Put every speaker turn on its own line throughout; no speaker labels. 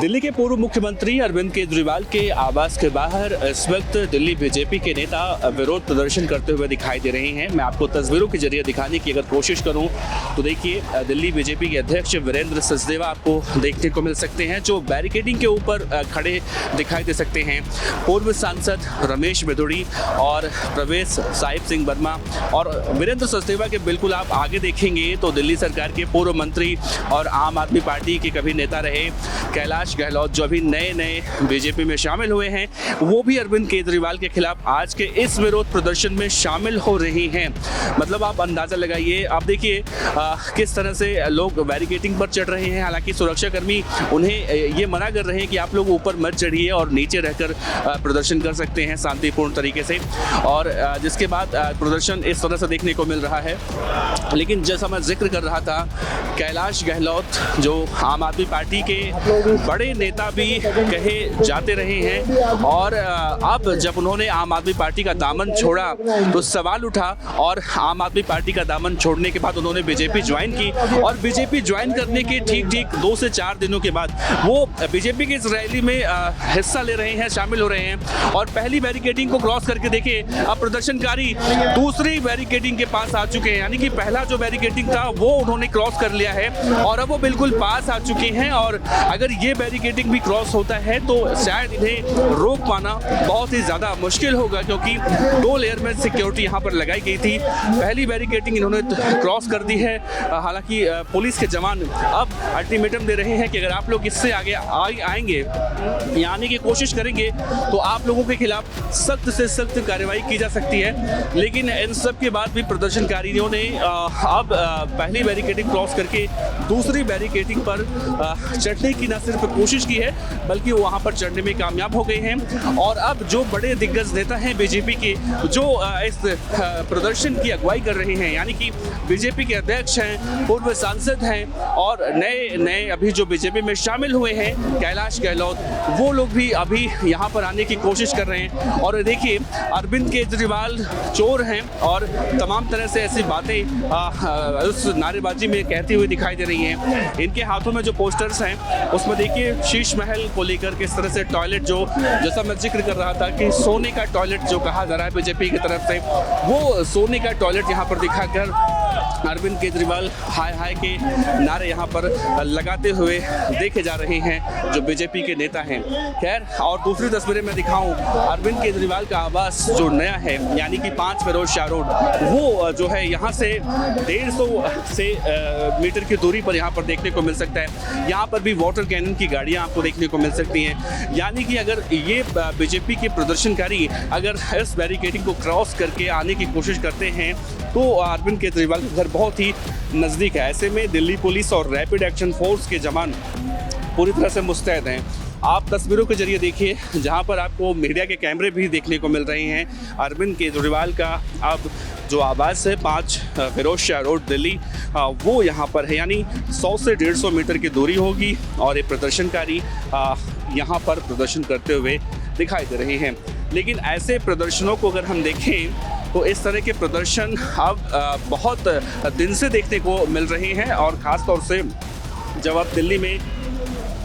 दिल्ली के पूर्व मुख्यमंत्री अरविंद केजरीवाल के आवास के बाहर इस वक्त दिल्ली बीजेपी के नेता विरोध प्रदर्शन करते हुए दिखाई दे रहे हैं। मैं आपको तस्वीरों के जरिए दिखाने की अगर कोशिश करूं तो देखिए दिल्ली बीजेपी के अध्यक्ष वीरेंद्र सचदेवा आपको देखने को मिल सकते हैं, जो बैरिकेडिंग के ऊपर खड़े दिखाई दे सकते हैं। पूर्व सांसद रमेश बिधूड़ी और प्रवेश साहिब सिंह वर्मा और वीरेंद्र सचदेवा के बिल्कुल आप आगे देखेंगे तो दिल्ली सरकार के पूर्व मंत्री और आम आदमी पार्टी के कभी नेता रहे कैलाश गहलोत, जो अभी नए बीजेपी में शामिल हुए हैं, वो भी अरविंद केजरीवाल के खिलाफ आज के इस विरोध प्रदर्शन में शामिल हो रही हैं। मतलब आप अंदाजा लगाइए, आप देखिए किस तरह से लोग बैरिकेडिंग पर चढ़ रहे हैं। हालांकि सुरक्षाकर्मी उन्हें ये मना कर रहे हैं कि आप लोग ऊपर मत चढ़िए और नीचे रहकर प्रदर्शन कर सकते हैं शांतिपूर्ण तरीके से, और जिसके बाद प्रदर्शन इस तरह से देखने को मिल रहा है। लेकिन जैसा मैं जिक्र कर रहा था, कैलाश गहलोत जो आम आदमी पार्टी के बड़े नेता भी कहे जाते रहे हैं, और अब जब उन्होंने आम आदमी पार्टी का दामन छोड़ा तो सवाल उठा, और आम आदमी पार्टी का दामन छोड़ने के बाद उन्होंने बीजेपी ज्वाइन की, और बीजेपी ज्वाइन करने के ठीक 2 से 4 दिनों के बाद वो बीजेपी की इस रैली में हिस्सा ले रहे हैं, शामिल हो रहे हैं। और पहली बैरिकेडिंग को क्रॉस करके देखिए, अब प्रदर्शनकारी दूसरी बैरिकेडिंग के पास आ चुके हैं। यानी कि पहला जो बैरिकेडिंग था वो उन्होंने क्रॉस कर लिया है और अब वो बिल्कुल पास आ चुके हैं। और अगर ये बैरिकेडिंग भी क्रॉस होता है तो शायद इन्हें रोक पाना बहुत ही ज़्यादा मुश्किल होगा, क्योंकि 2 लेयर में सिक्योरिटी यहाँ पर लगाई गई थी। पहली बैरिकेडिंग इन्होंने क्रॉस कर दी है। हालांकि पुलिस के जवान अब अल्टीमेटम दे रहे हैं कि अगर आप लोग इससे आगे आएंगे या आने की कोशिश करेंगे तो आप लोगों के खिलाफ सख्त से सख्त कार्रवाई की जा सकती है। लेकिन इन सब के बाद भी प्रदर्शनकारियों ने अब पहली बैरिकेडिंग क्रॉस करके दूसरी बैरिकेडिंग पर चढ़ने की न सिर्फ कोशिश की है बल्कि वहां पर चढ़ने में कामयाब हो गए हैं। और अब जो बड़े दिग्गज नेता हैं बीजेपी के, जो इस प्रदर्शन की अगुवाई कर रहे हैं, यानी कि बीजेपी के अध्यक्ष हैं, पूर्व सांसद हैं और नए अभी जो बीजेपी में शामिल हुए हैं कैलाश गहलोत, वो लोग भी अभी यहाँ पर आने की कोशिश कर रहे हैं। और देखिए अरविंद केजरीवाल चोर हैं और तमाम तरह से ऐसी बातें उस नारेबाजी में कहती हुई दिखाई दे रही हैं। इनके हाथों में जो पोस्टर्स हैं उसमें देखिए शीश महल को लेकर किस तरह से टॉयलेट, जो जैसा मैं जिक्र कर रहा था कि सोने का टॉयलेट जो कहा जा रहा है बीजेपी की तरफ से, वो सोने का टॉयलेट यहाँ पर दिखाकर अरविंद केजरीवाल हाय हाय के नारे यहाँ पर लगाते हुए देखे जा रहे हैं जो बीजेपी के नेता हैं। खैर, और दूसरी तस्वीरें मैं दिखाऊं, अरविंद केजरीवाल का आवास जो नया है यानी कि 5 फिरोज शाह रोड, वो जो है यहाँ से 150 मीटर की दूरी पर यहाँ पर देखने को मिल सकता है। यहाँ पर भी वाटर कैनन की गाड़ियाँ आपको देखने को मिल सकती हैं। यानी कि अगर ये बीजेपी के प्रदर्शनकारी अगर इस बैरिकेडिंग को क्रॉस करके आने की कोशिश करते हैं तो अरविंद केजरीवाल का घर बहुत ही नज़दीक है। ऐसे में दिल्ली पुलिस और रैपिड एक्शन फोर्स के जवान पूरी तरह से मुस्तैद हैं। आप तस्वीरों के जरिए देखिए, जहां पर आपको मीडिया के कैमरे भी देखने को मिल रहे हैं। अरविंद केजरीवाल का अब जो आवास है 5 फिरोज शाह रोड दिल्ली, वो यहाँ पर है। यानी 100 से 150 मीटर की दूरी होगी और ये प्रदर्शनकारी यहाँ पर प्रदर्शन करते हुए दिखाई दे रहे हैं। लेकिन ऐसे प्रदर्शनों को अगर हम देखें तो इस तरह के प्रदर्शन अब बहुत दिन से देखने को मिल रहे हैं, और ख़ास तौर से जब अब दिल्ली में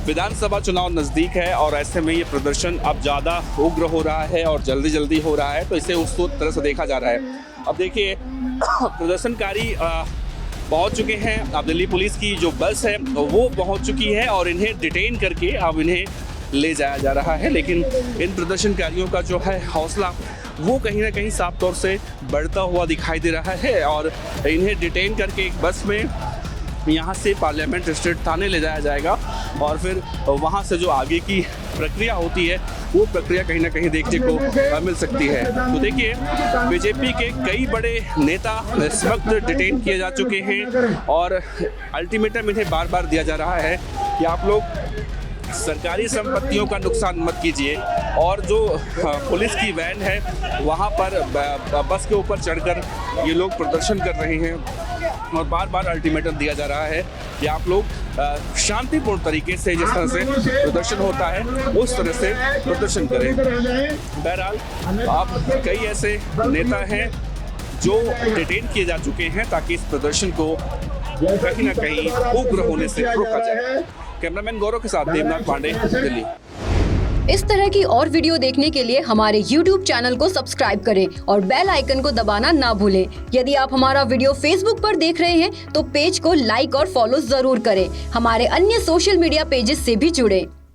विधानसभा चुनाव नज़दीक है और ऐसे में ये प्रदर्शन अब ज़्यादा उग्र हो रहा है और जल्दी हो रहा है, तो इसे उस तरह से देखा जा रहा है। अब देखिए प्रदर्शनकारी पहुंच चुके हैं। अब दिल्ली पुलिस की जो बस है वो पहुंच चुकी है और इन्हें डिटेन करके अब इन्हें ले जाया जा रहा है। लेकिन इन प्रदर्शनकारियों का जो है हौसला वो कहीं ना कहीं साफ तौर से बढ़ता हुआ दिखाई दे रहा है, और इन्हें डिटेन करके एक बस में यहाँ से पार्लियामेंट स्ट्रीट थाने ले जाया जाएगा, और फिर वहाँ से जो आगे की प्रक्रिया होती है वो प्रक्रिया कहीं ना कहीं देखने को मिल सकती है। तो देखिए बीजेपी के कई बड़े नेता इस वक्त डिटेन किए जा चुके हैं और अल्टीमेटम इन्हें बार बार दिया जा रहा है कि आप लोग सरकारी संपत्तियों का नुकसान मत कीजिए, और जो पुलिस की वैन है वहाँ पर बस के ऊपर चढ़कर ये लोग प्रदर्शन कर रहे हैं, और बार बार अल्टीमेटम दिया जा रहा है कि आप लोग शांतिपूर्ण तरीके से जिस तरह से प्रदर्शन होता है उस तरह से प्रदर्शन करें। बहरहाल आप कई ऐसे नेता हैं जो डिटेन किए जा चुके हैं ताकि इस प्रदर्शन को कहीं ना कहीं उग्र होने से रोका जाए। कैमरामैन गौरव के साथ देवनाथ पांडे, दिल्ली।
इस तरह की और वीडियो देखने के लिए हमारे YouTube चैनल को सब्सक्राइब करें और बेल आइकन को दबाना ना भूलें। यदि आप हमारा वीडियो Facebook पर देख रहे हैं तो पेज को लाइक और फॉलो जरूर करें। हमारे अन्य सोशल मीडिया पेजेस से भी जुड़ें।